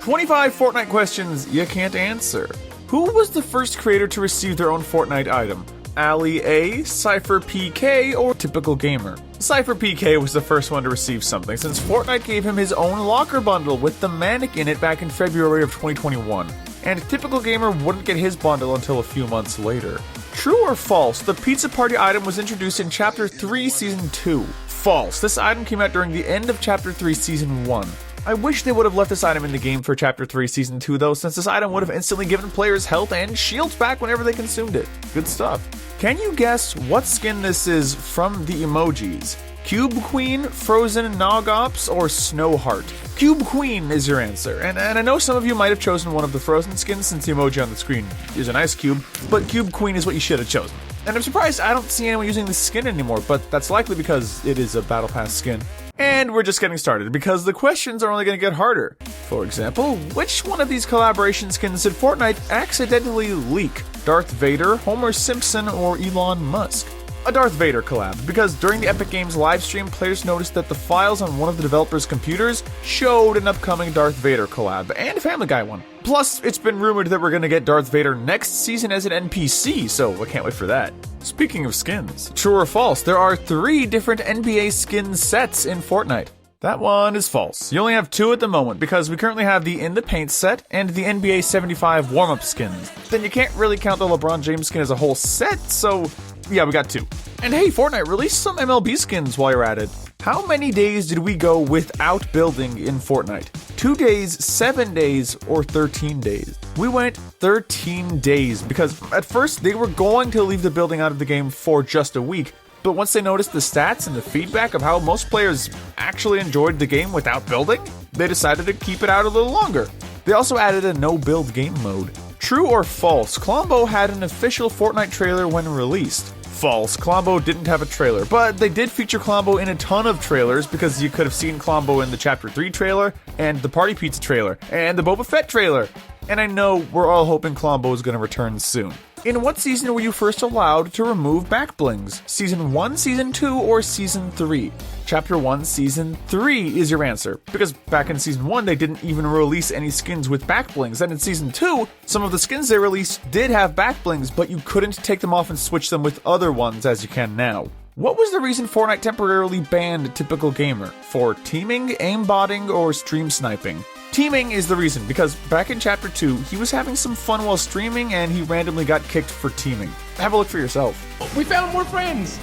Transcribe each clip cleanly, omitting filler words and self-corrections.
25 Fortnite questions you can't answer. Who was the first creator to receive their own Fortnite item? Ali A, Cypher PK, or Typical Gamer? Cypher PK was the first one to receive something, since Fortnite gave him his own locker bundle with the Manic in it back in February of 2021. And Typical Gamer wouldn't get his bundle until a few months later. True or false, the Pizza Party item was introduced in Chapter 3, Season 2. False, this item came out during the end of Chapter 3, Season 1. I wish they would have left this item in the game for Chapter 3 Season 2 though, since this item would have instantly given players health and shields back whenever they consumed it. Good stuff. Can you guess what skin this is from the emojis? Cube Queen, Frozen Nogops, or Snowheart? Cube Queen is your answer, and I know some of you might have chosen one of the Frozen skins since the emoji on the screen is an ice cube, but Cube Queen is what you should have chosen. And I'm surprised I don't see anyone using this skin anymore, but that's likely because it is a Battle Pass skin. And we're just getting started, because the questions are only going to get harder. For example, which one of these collaboration skins did Fortnite accidentally leak? Darth Vader, Homer Simpson, or Elon Musk? A Darth Vader collab, because during the Epic Games livestream, players noticed that the files on one of the developers' computers showed an upcoming Darth Vader collab, and a Family Guy one. Plus, it's been rumored that we're gonna get Darth Vader next season as an NPC, so I can't wait for that. Speaking of skins, true or false, there are 3 different NBA skin sets in Fortnite. That one is false. You only have 2 at the moment, because we currently have the In the Paint set and the NBA 75 warm-up skins. Then you can't really count the LeBron James skin as a whole set, so yeah, we got 2. And hey, Fortnite, release some MLB skins while you're at it. How many days did we go without building in Fortnite? 2 days, 7 days, or 13 days? We went 13 days, because at first they were going to leave the building out of the game for just a week, but once they noticed the stats and the feedback of how most players actually enjoyed the game without building, they decided to keep it out a little longer. They also added a no-build game mode. True or false, Colombo had an official Fortnite trailer when released? False, Colombo didn't have a trailer, but they did feature Colombo in a ton of trailers, because you could have seen Colombo in the Chapter 3 trailer, and the Party Pizza trailer, and the Boba Fett trailer. And I know we're all hoping Colombo is going to return soon. In what season were you first allowed to remove backblings? Season 1, Season 2, or Season 3? Chapter 1, Season 3 is your answer, because back in Season 1 they didn't even release any skins with backblings, and in Season 2, some of the skins they released did have backblings, but you couldn't take them off and switch them with other ones as you can now. What was the reason Fortnite temporarily banned Typical Gamer? For teaming, aimbotting, or stream sniping? Teaming is the reason, because back in Chapter 2, he was having some fun while streaming and he randomly got kicked for teaming. Have a look for yourself. We found more friends!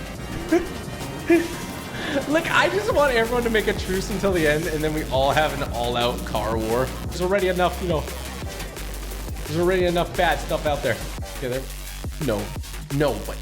Look, I just want everyone to make a truce until the end, and then we all have an all-out car war. There's already enough, there's already enough bad stuff out there. Okay, there. No way.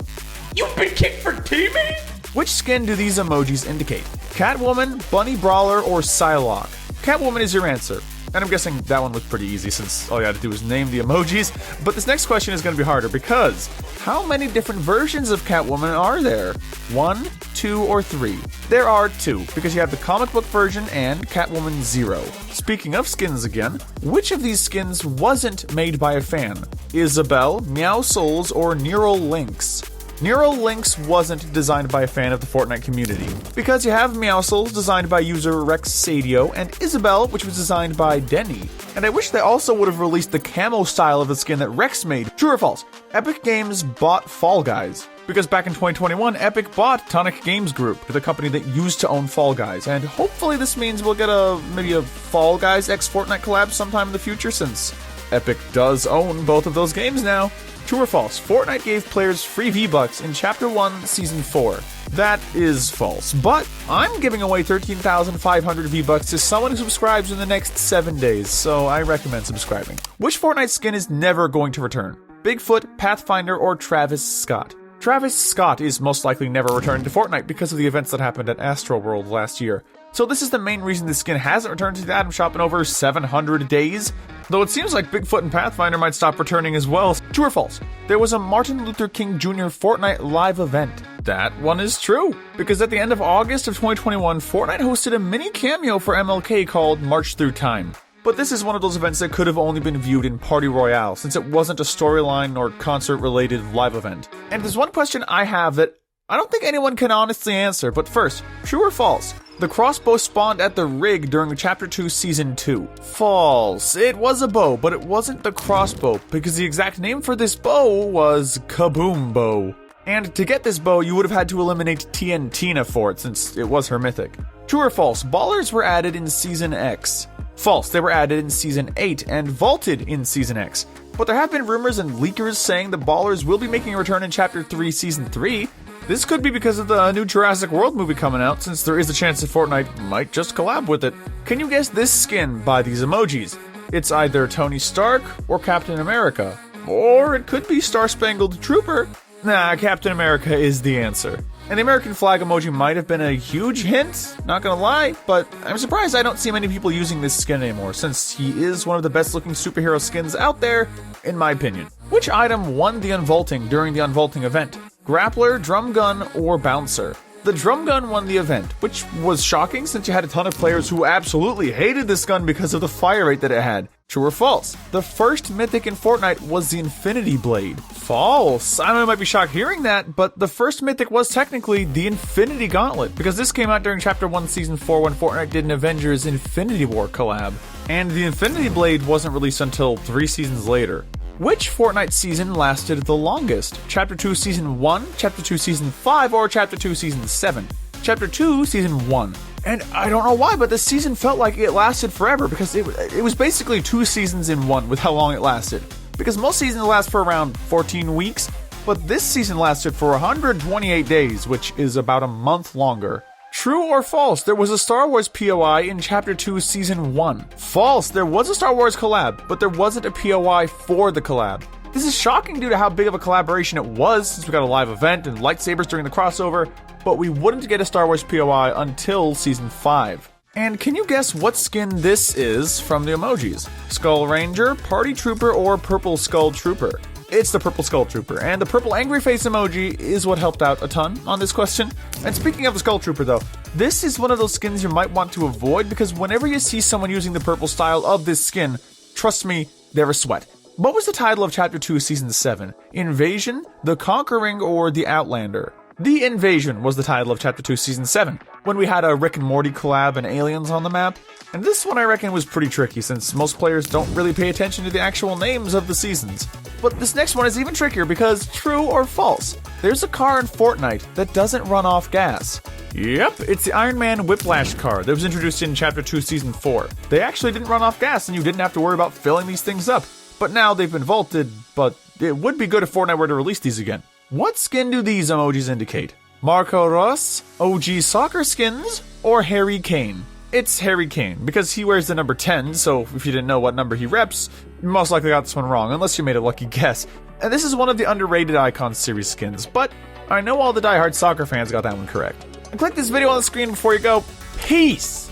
You've been kicked for teaming? Which skin do these emojis indicate? Catwoman, Bunny Brawler, or Psylocke? Catwoman is your answer. And I'm guessing that one was pretty easy since all you had to do was name the emojis. But this next question is going to be harder, because how many different versions of Catwoman are there? 1, 2, or 3? There are 2, because you have the comic book version and Catwoman 0. Speaking of skins again, which of these skins wasn't made by a fan? Isabelle, Meow Souls, or Neural Lynx? Neural Lynx wasn't designed by a fan of the Fortnite community, because you have Meowscles designed by user Rex Sadio, and Isabelle, which was designed by Denny. And I wish they also would have released the camo style of the skin that Rex made. True or false? Epic Games bought Fall Guys, because back in 2021, Epic bought Tonic Games Group, the company that used to own Fall Guys, and hopefully this means we'll get maybe a Fall Guys x Fortnite collab sometime in the future, since Epic does own both of those games now. True or false? Fortnite gave players free V-Bucks in Chapter 1, Season 4. That is false, but I'm giving away 13,500 V-Bucks to someone who subscribes in the next 7 days, so I recommend subscribing. Which Fortnite skin is never going to return? Bigfoot, Pathfinder, or Travis Scott? Travis Scott is most likely never returning to Fortnite because of the events that happened at Astroworld last year. So this is the main reason this skin hasn't returned to the item shop in over 700 days. Though it seems like Bigfoot and Pathfinder might stop returning as well. True or false? There was a Martin Luther King Jr. Fortnite live event. That one is true, because at the end of August of 2021, Fortnite hosted a mini cameo for MLK called March Through Time. But this is one of those events that could have only been viewed in Party Royale, since it wasn't a storyline or concert-related live event. And there's one question I have that I don't think anyone can honestly answer, but first, true or false? The crossbow spawned at the rig during Chapter 2 Season 2. False. It was a bow, but it wasn't the crossbow, because the exact name for this bow was Kaboom Bow. And to get this bow, you would have had to eliminate Tiantina for it, since it was her mythic. True or false, ballers were added in Season X. False, they were added in Season 8 and vaulted in Season X. But there have been rumors and leakers saying the ballers will be making a return in Chapter 3 Season 3. This could be because of the new Jurassic World movie coming out, since there is a chance that Fortnite might just collab with it. Can you guess this skin by these emojis? It's either Tony Stark or Captain America. Or it could be Star Spangled Trooper. Nah, Captain America is the answer. And the American flag emoji might have been a huge hint, not gonna lie, but I'm surprised I don't see many people using this skin anymore, since he is one of the best looking superhero skins out there, in my opinion. Which item won the unvaulting during the unvaulting event? Grappler, drum gun, or bouncer? The drum gun won the event, which was shocking since you had a ton of players who absolutely hated this gun because of the fire rate that it had. True or false? The first mythic in Fortnite was the Infinity Blade. False. I know you might be shocked hearing that, but the first mythic was technically the Infinity Gauntlet, because this came out during Chapter 1 Season 4 when Fortnite did an Avengers Infinity War collab. And the Infinity Blade wasn't released until 3 seasons later. Which Fortnite season lasted the longest? Chapter 2 Season 1, Chapter 2 Season 5, or Chapter 2 Season 7? Chapter 2 Season 1. And I don't know why, but this season felt like it lasted forever, because it was basically 2 seasons in one with how long it lasted. Because most seasons last for around 14 weeks, but this season lasted for 128 days, which is about a month longer. True or false, there was a Star Wars POI in Chapter 2 Season 1. False, there was a Star Wars collab, but there wasn't a POI for the collab. This is shocking due to how big of a collaboration it was, since we got a live event and lightsabers during the crossover, but we wouldn't get a Star Wars POI until Season 5. And can you guess what skin this is from the emojis? Skull Ranger, Party Trooper, or Purple Skull Trooper? It's the Purple Skull Trooper, and the purple angry face emoji is what helped out a ton on this question. And speaking of the Skull Trooper though, this is one of those skins you might want to avoid, because whenever you see someone using the purple style of this skin, trust me, they're a sweat. What was the title of Chapter 2 Season 7? Invasion, The Conquering, or The Outlander? The Invasion was the title of Chapter 2 Season 7, when we had a Rick and Morty collab and aliens on the map. And this one I reckon was pretty tricky, since most players don't really pay attention to the actual names of the seasons. But this next one is even trickier because, true or false, there's a car in Fortnite that doesn't run off gas. Yep, it's the Iron Man Whiplash car that was introduced in Chapter 2 Season 4. They actually didn't run off gas and you didn't have to worry about filling these things up. But now they've been vaulted, but it would be good if Fortnite were to release these again. What skin do these emojis indicate? Marco Ross, OG soccer skins, or Harry Kane? It's Harry Kane, because he wears the number 10, so if you didn't know what number he reps, you most likely got this one wrong, unless you made a lucky guess. And this is one of the underrated Icon series skins, but I know all the diehard soccer fans got that one correct. And click this video on the screen before you go. Peace!